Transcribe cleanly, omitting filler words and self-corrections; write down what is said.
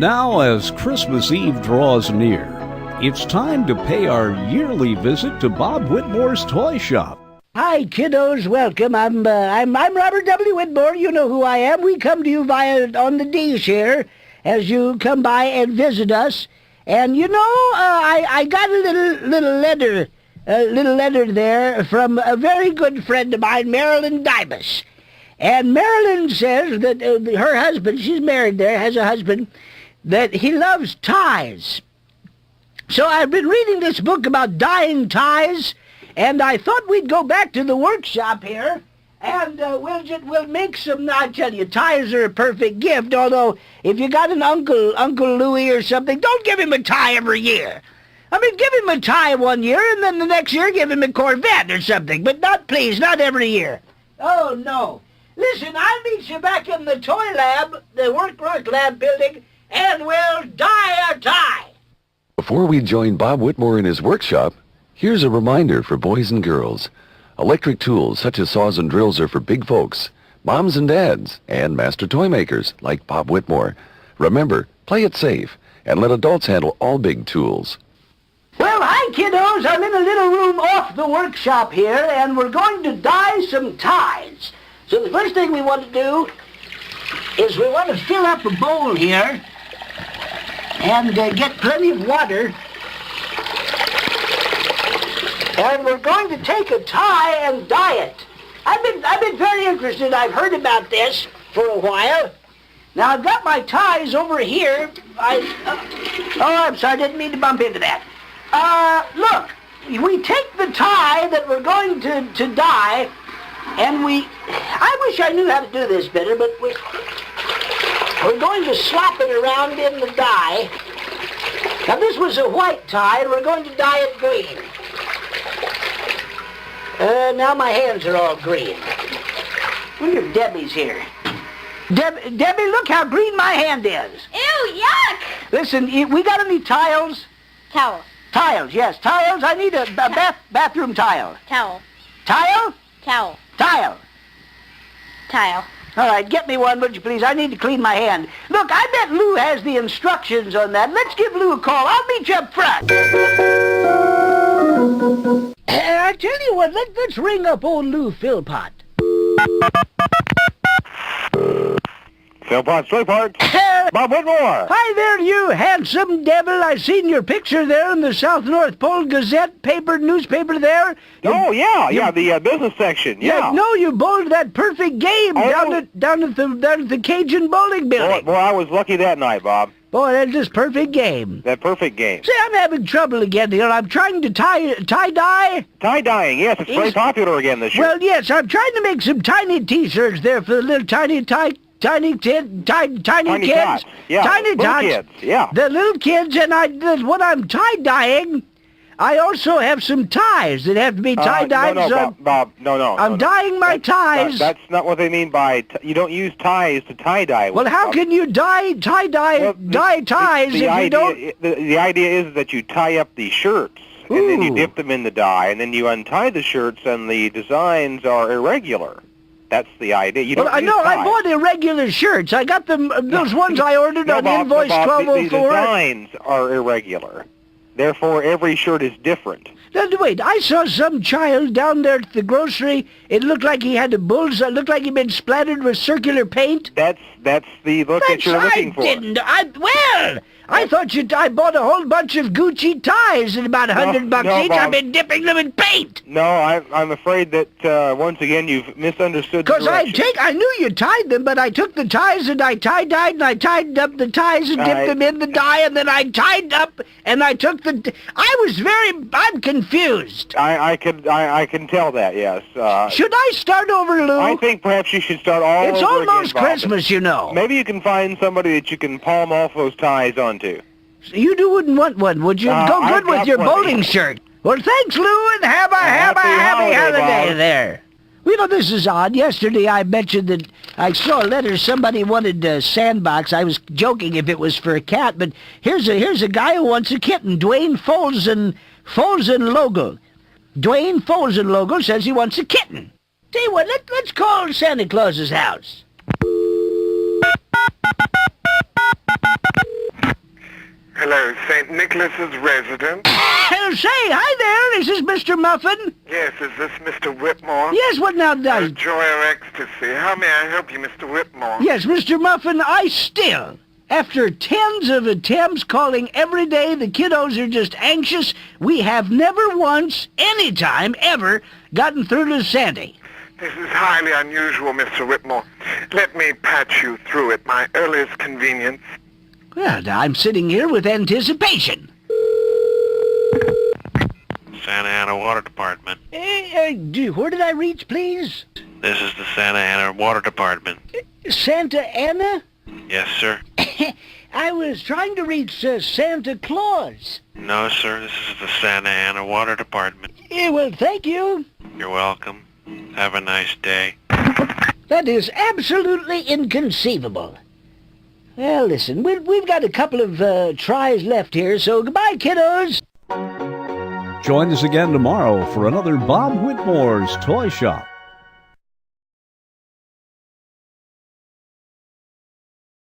Now, as Christmas Eve draws near, it's time to pay our yearly visit to Bob Whitmore's Toy Shop. Hi, kiddos. Welcome. I'm Robert W. Whitmore. You know who I am. We come to you on the dish here as you come by and visit us. And you know, I got a little letter there from a very good friend of mine, Marilyn Dybus. And Marilyn says that her husband, she's married there, has a husband, that he loves ties. So I've been reading this book about dyeing ties, and I thought we'd go back to the workshop here, and we'll make some. I tell you, ties are a perfect gift. Although if you got an Uncle Louis or something, don't give him a tie every year. I mean, give him a tie one year, and then the next year give him a Corvette or something. But not every year. Oh no! Listen, I'll meet you back in the toy lab, the work lab building, and we'll dye a tie. Before we join Bob Whitmore in his workshop, here's a reminder for boys and girls. Electric tools such as saws and drills are for big folks, moms and dads, and master toy makers like Bob Whitmore. Remember, play it safe and let adults handle all big tools. Well, hi, kiddos. I'm in a little room off the workshop here, and we're going to dye some ties. So the first thing we want to do is we want to fill up a bowl here and get plenty of water. And we're going to take a tie and dye it. I've been very interested. I've heard about this for a while. Now, I've got my ties over here. I'm sorry, I didn't mean to bump into that. Look, we take the tie that we're going to dye, and I wish I knew how to do this better, but we're going to slap it around in the dye. Now, this was a white tie, and we're going to dye it green. Now my hands are all green. Look at Debbie's here. Debbie, look how green my hand is. Ew, yuck! Listen, we got any tiles? Towel. Tiles, yes, tiles. I need a bathroom tile. Towel. Tile? Towel. Tile. Tile. All right, get me one, would you please? I need to clean my hand. Look, I bet Lou has the instructions on that. Let's give Lou a call. I'll meet you up front. I tell you what, let's ring up old Lou Philpott. Philpott's Toy Parts. Bob Whitmore. Hi there, you handsome devil. I seen your picture there in the South North Pole Gazette newspaper there. The business section. Yeah. No, you bowled that perfect game down at the Cajun Bowling Building. Boy, I was lucky that night, Bob. Boy, that's just perfect game. That perfect game. See, I'm having trouble again. You know, I'm trying to tie-dye. Tie-dyeing, yes, it's very popular again this year. Well, yes, I'm trying to make some tiny T-shirts there for the little tiny kids. Tiny tots. Yeah, Tiny tots. Kids, yeah. The little kids, and when I'm tie-dyeing, I also have some ties that have to be tie-dyed. Bob, no. I'm dyeing my ties. That's not what they mean by... you don't use ties to tie-dye. Well, how can you dye ties if you don't... The idea is that you tie up the shirts, and then you dip them in the dye, and then you untie the shirts, and the designs are irregular. That's the idea. You don't use ties. I bought irregular shirts. I got them, those ones I ordered on invoice 1204. The designs are irregular. Therefore, every shirt is different. Now, wait, I saw some child down there at the grocery. It looked like he had a bullseye. It looked like he'd been splattered with circular paint. That's the look that you're looking for. I thought I bought a whole bunch of Gucci ties at about $100 each. Bob. I've been dipping them in paint. No, I'm afraid that once again you've misunderstood the directions. Because I knew you tied them, but I took the ties and I tie-dyed and I tied up the ties and dipped them in the dye, and then I tied up and I took the... I'm confused. I can tell that, yes. Should I start over, Lou? I think perhaps you should start all over again. It's almost Christmas, you know. Maybe you can find somebody that you can palm off those ties onto. You wouldn't want one, would you? Go good with your bowling shirt. Well, thanks, Lou, and have a happy holiday there. You know, this is odd. Yesterday I mentioned that I saw a letter somebody wanted a sandbox. I was joking if it was for a cat, but here's a guy who wants a kitten. Dwayne Folsen Logo. Dwayne Folsen Logo says he wants a kitten. Tell you what, let's call Santa Claus's house. Hello, St. Nicholas's resident. Say, hi there. Is this Mr. Muffin? Yes, is this Mr. Whitmore? Yes, what now, does? Joy or ecstasy. How may I help you, Mr. Whitmore? Yes, Mr. Muffin, I still, after tens of attempts calling every day, the kiddos are just anxious. We have never once, any time, ever, gotten through to Sandy. This is highly unusual, Mr. Whitmore. Let me patch you through at my earliest convenience. Well, I'm sitting here with anticipation. Santa Ana Water Department. Where did I reach, please? This is the Santa Ana Water Department. Santa Ana? Yes, sir. I was trying to reach Santa Claus. No, sir. This is the Santa Ana Water Department. Well, thank you. You're welcome. Have a nice day. That is absolutely inconceivable. Well, listen, we've got a couple of tries left here, so goodbye, kiddos. Join us again tomorrow for another Bob Whitmore's Toy Shop.